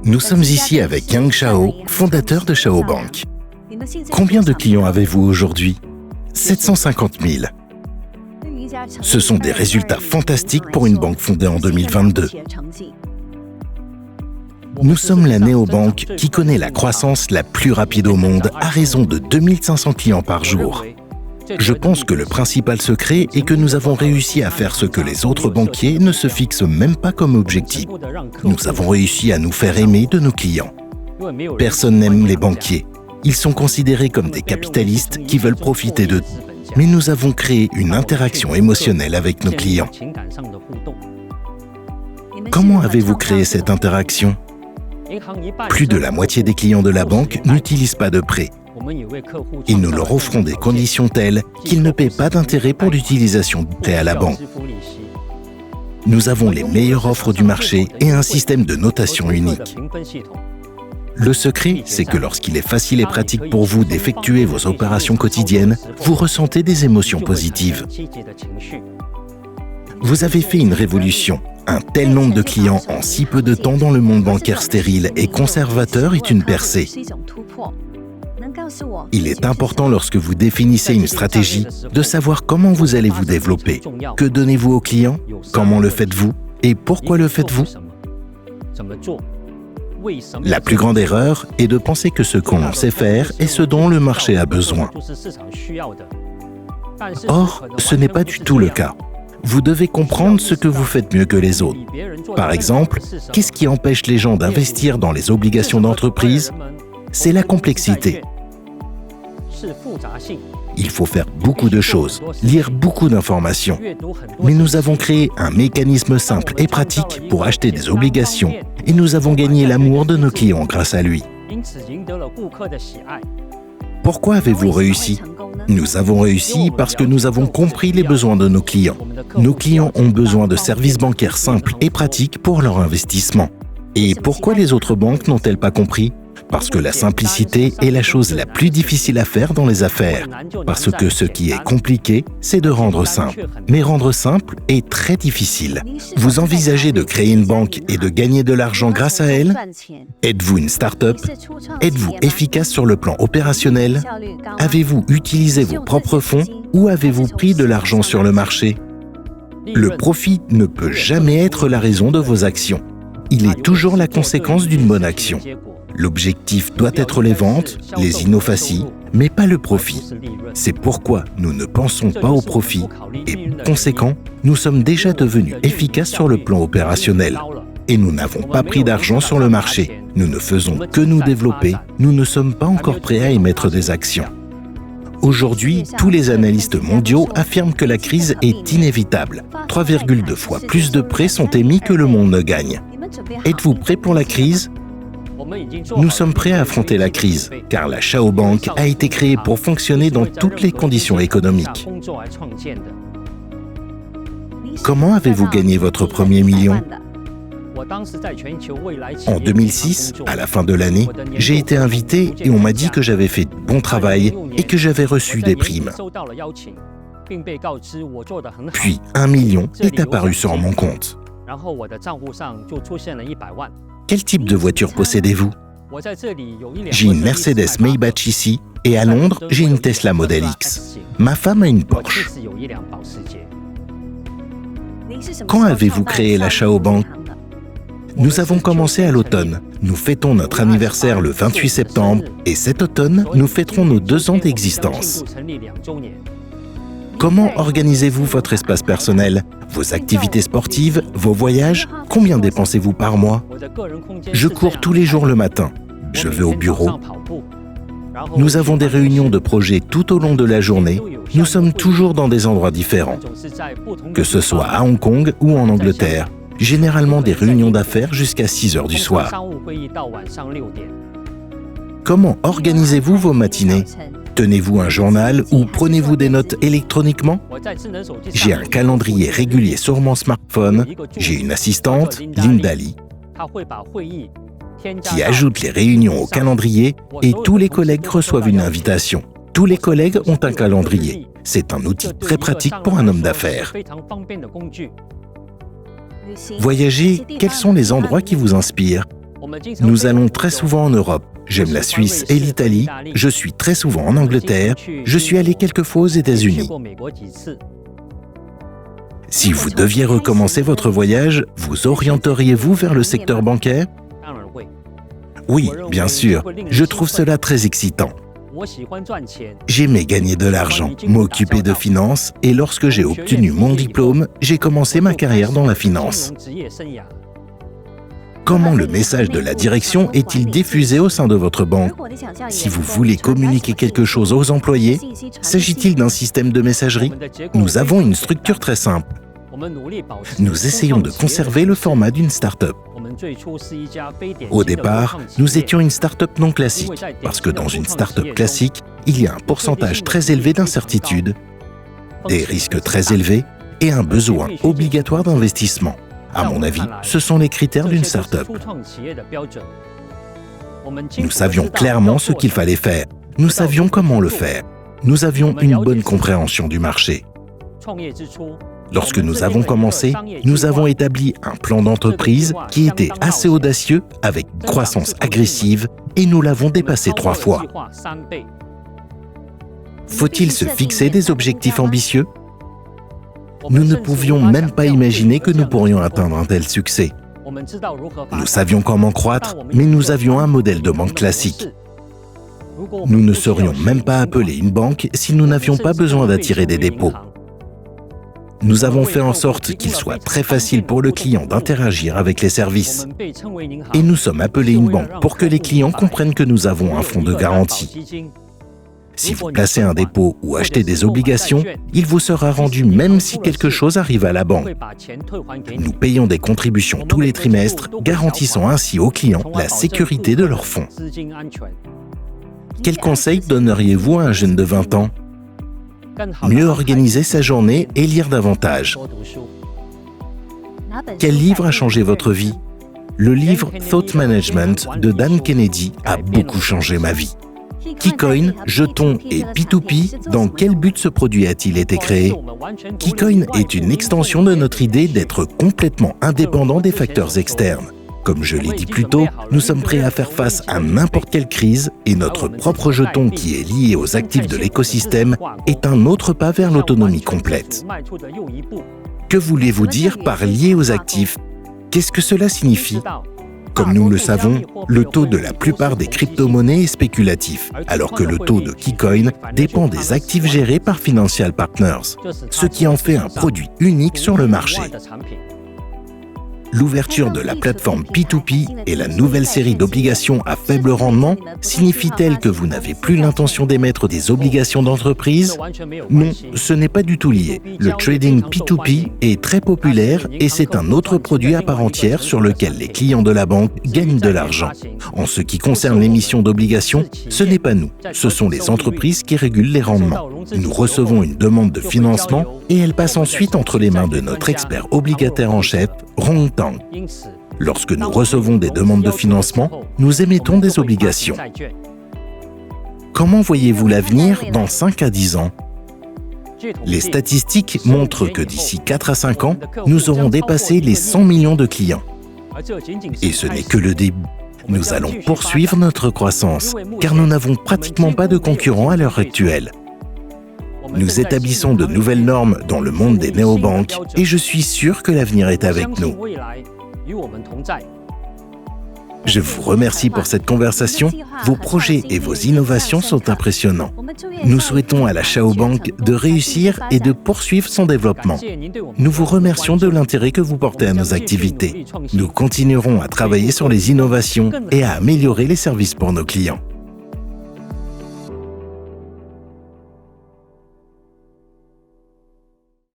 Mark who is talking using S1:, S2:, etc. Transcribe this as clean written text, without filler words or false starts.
S1: Nous sommes ici avec Yang Xiao, fondateur de Xiao Bank. Combien de clients avez-vous aujourd'hui ? 750 000. Ce sont des résultats fantastiques pour une banque fondée en 2022. Nous sommes la néobanque qui connaît la croissance la plus rapide au monde à raison de 2500 clients par jour. Je pense que le principal secret est que nous avons réussi à faire ce que les autres banquiers ne se fixent même pas comme objectif. Nous avons réussi à nous faire aimer de nos clients. Personne n'aime les banquiers. Ils sont considérés comme des capitalistes qui veulent profiter de tout. Mais nous avons créé une interaction émotionnelle avec nos clients. Comment avez-vous créé cette interaction ? Plus de la moitié des clients de la banque n'utilisent pas de prêt. Et nous leur offrons des conditions telles qu'ils ne paient pas d'intérêt pour l'utilisation du prêt à la banque. Nous avons les meilleures offres du marché et un système de notation unique. Le secret, c'est que lorsqu'il est facile et pratique pour vous d'effectuer vos opérations quotidiennes, vous ressentez des émotions positives. Vous avez fait une révolution. Un tel nombre de clients en si peu de temps dans le monde bancaire stérile et conservateur est une percée. Il est important lorsque vous définissez une stratégie de savoir comment vous allez vous développer. Que donnez-vous aux clients ? Comment le faites-vous ? Et pourquoi le faites-vous ? La plus grande erreur est de penser que ce qu'on sait faire est ce dont le marché a besoin. Or, ce n'est pas du tout le cas. Vous devez comprendre ce que vous faites mieux que les autres. Par exemple, qu'est-ce qui empêche les gens d'investir dans les obligations d'entreprise ? C'est la complexité. Il faut faire beaucoup de choses, lire beaucoup d'informations. Mais nous avons créé un mécanisme simple et pratique pour acheter des obligations et nous avons gagné l'amour de nos clients grâce à lui. Pourquoi avez-vous réussi ? Nous avons réussi parce que nous avons compris les besoins de nos clients. Nos clients ont besoin de services bancaires simples et pratiques pour leur investissement. Et pourquoi les autres banques n'ont-elles pas compris ? Parce que la simplicité est la chose la plus difficile à faire dans les affaires. Parce que ce qui est compliqué, c'est de rendre simple. Mais rendre simple est très difficile. Vous envisagez de créer une banque et de gagner de l'argent grâce à elle ? Êtes-vous une start-up ? Êtes-vous efficace sur le plan opérationnel ? Avez-vous utilisé vos propres fonds ou avez-vous pris de l'argent sur le marché ? Le profit ne peut jamais être la raison de vos actions. Il est toujours la conséquence d'une bonne action. L'objectif doit être les ventes, les innovations, mais pas le profit. C'est pourquoi nous ne pensons pas au profit et, par conséquent, nous sommes déjà devenus efficaces sur le plan opérationnel. Et nous n'avons pas pris d'argent sur le marché. Nous ne faisons que nous développer. Nous ne sommes pas encore prêts à émettre des actions. Aujourd'hui, tous les analystes mondiaux affirment que la crise est inévitable. 3,2 fois plus de prêts sont émis que le monde ne gagne. Êtes-vous prêts pour la crise ? Nous sommes prêts à affronter la crise, car la Xiao Bank a été créée pour fonctionner dans toutes les conditions économiques. Comment avez-vous gagné votre premier million ? En 2006, à la fin de l'année, j'ai été invité et on m'a dit que j'avais fait du bon travail et que j'avais reçu des primes. Puis 1 million est apparu sur mon compte. Quel type de voiture possédez-vous ? J'ai une Mercedes Maybach ici et à Londres, j'ai une Tesla Model X. Ma femme a une Porsche. Quand avez-vous créé la Xiao Bank ? Nous avons commencé à l'automne. Nous fêtons notre anniversaire le 28 septembre et cet automne, nous fêterons nos 2 ans d'existence. Comment organisez-vous votre espace personnel ? Vos activités sportives, vos voyages ? Combien dépensez-vous par mois ? Je cours tous les jours le matin. Je vais au bureau. Nous avons des réunions de projets tout au long de la journée. Nous sommes toujours dans des endroits différents. Que ce soit à Hong Kong ou en Angleterre. Généralement des réunions d'affaires jusqu'à 6 heures du soir. Comment organisez-vous vos matinées ? Tenez-vous un journal ou prenez-vous des notes électroniquement ? J'ai un calendrier régulier sur mon smartphone. J'ai une assistante, Linda Lee, qui ajoute les réunions au calendrier et tous les collègues reçoivent une invitation. Tous les collègues ont un calendrier. C'est un outil très pratique pour un homme d'affaires. Voyager, quels sont les endroits qui vous inspirent ? Nous allons très souvent en Europe. J'aime la Suisse et l'Italie. Je suis très souvent en Angleterre. Je suis allé quelques fois aux États-Unis. Si vous deviez recommencer votre voyage, vous orienteriez-vous vers le secteur bancaire? Oui, bien sûr. Je trouve cela très excitant. J'aimais gagner de l'argent, m'occuper de finances et lorsque j'ai obtenu mon diplôme, j'ai commencé ma carrière dans la finance. Comment le message de la direction est-il diffusé au sein de votre banque? Si vous voulez communiquer quelque chose aux employés, s'agit-il d'un système de messagerie? Nous avons une structure très simple. Nous essayons de conserver le format d'une start-up. Au départ, nous étions une start-up non classique, parce que dans une start-up classique, il y a un pourcentage très élevé d'incertitude, des risques très élevés et un besoin obligatoire d'investissement. À mon avis, ce sont les critères d'une start-up. Nous savions clairement ce qu'il fallait faire. Nous savions comment le faire. Nous avions une bonne compréhension du marché. Lorsque nous avons commencé, nous avons établi un plan d'entreprise qui était assez audacieux avec une croissance agressive et nous l'avons dépassé 3 fois. Faut-il se fixer des objectifs ambitieux? Nous ne pouvions même pas imaginer que nous pourrions atteindre un tel succès. Nous savions comment croître, mais nous avions un modèle de banque classique. Nous ne serions même pas appelés une banque si nous n'avions pas besoin d'attirer des dépôts. Nous avons fait en sorte qu'il soit très facile pour le client d'interagir avec les services. Et nous sommes appelés une banque pour que les clients comprennent que nous avons un fonds de garantie. Si vous placez un dépôt ou achetez des obligations, il vous sera rendu même si quelque chose arrive à la banque. Nous payons des contributions tous les trimestres, garantissant ainsi aux clients la sécurité de leurs fonds. Quel conseil donneriez-vous à un jeune de 20 ans? Mieux organiser sa journée et lire davantage. Quel livre a changé votre vie? Le livre Thought Management de Dan Kennedy a beaucoup changé ma vie. KeyCoin, jetons et P2P, dans quel but ce produit a-t-il été créé? KeyCoin est une extension de notre idée d'être complètement indépendant des facteurs externes. Comme je l'ai dit plus tôt, nous sommes prêts à faire face à n'importe quelle crise et notre propre jeton qui est lié aux actifs de l'écosystème est un autre pas vers l'autonomie complète. Que voulez-vous dire par lié aux actifs? Qu'est-ce que cela signifie? Comme nous le savons, le taux de la plupart des crypto-monnaies est spéculatif, alors que le taux de KeyCoin dépend des actifs gérés par Financial Partners, ce qui en fait un produit unique sur le marché. L'ouverture de la plateforme P2P et la nouvelle série d'obligations à faible rendement signifie-t-elle que vous n'avez plus l'intention d'émettre des obligations d'entreprise? Non, ce n'est pas du tout lié. Le trading P2P est très populaire et c'est un autre produit à part entière sur lequel les clients de la banque gagnent de l'argent. En ce qui concerne l'émission d'obligations, ce n'est pas nous, ce sont les entreprises qui régulent les rendements. Nous recevons une demande de financement et elle passe ensuite entre les mains de notre expert obligataire en chef, Rong Tang. Lorsque nous recevons des demandes de financement, nous émettons des obligations. Comment voyez-vous l'avenir dans 5 à 10 ans? Les statistiques montrent que d'ici 4 à 5 ans, nous aurons dépassé les 100 millions de clients. Et ce n'est que le début. Nous allons poursuivre notre croissance, car nous n'avons pratiquement pas de concurrents à l'heure actuelle. Nous établissons de nouvelles normes dans le monde des néobanques et je suis sûr que l'avenir est avec nous. Je vous remercie pour cette conversation. Vos projets et vos innovations sont impressionnants. Nous souhaitons à la Chao Bank de réussir et de poursuivre son développement. Nous vous remercions de l'intérêt que vous portez à nos activités. Nous continuerons à travailler sur les innovations et à améliorer les services pour nos clients.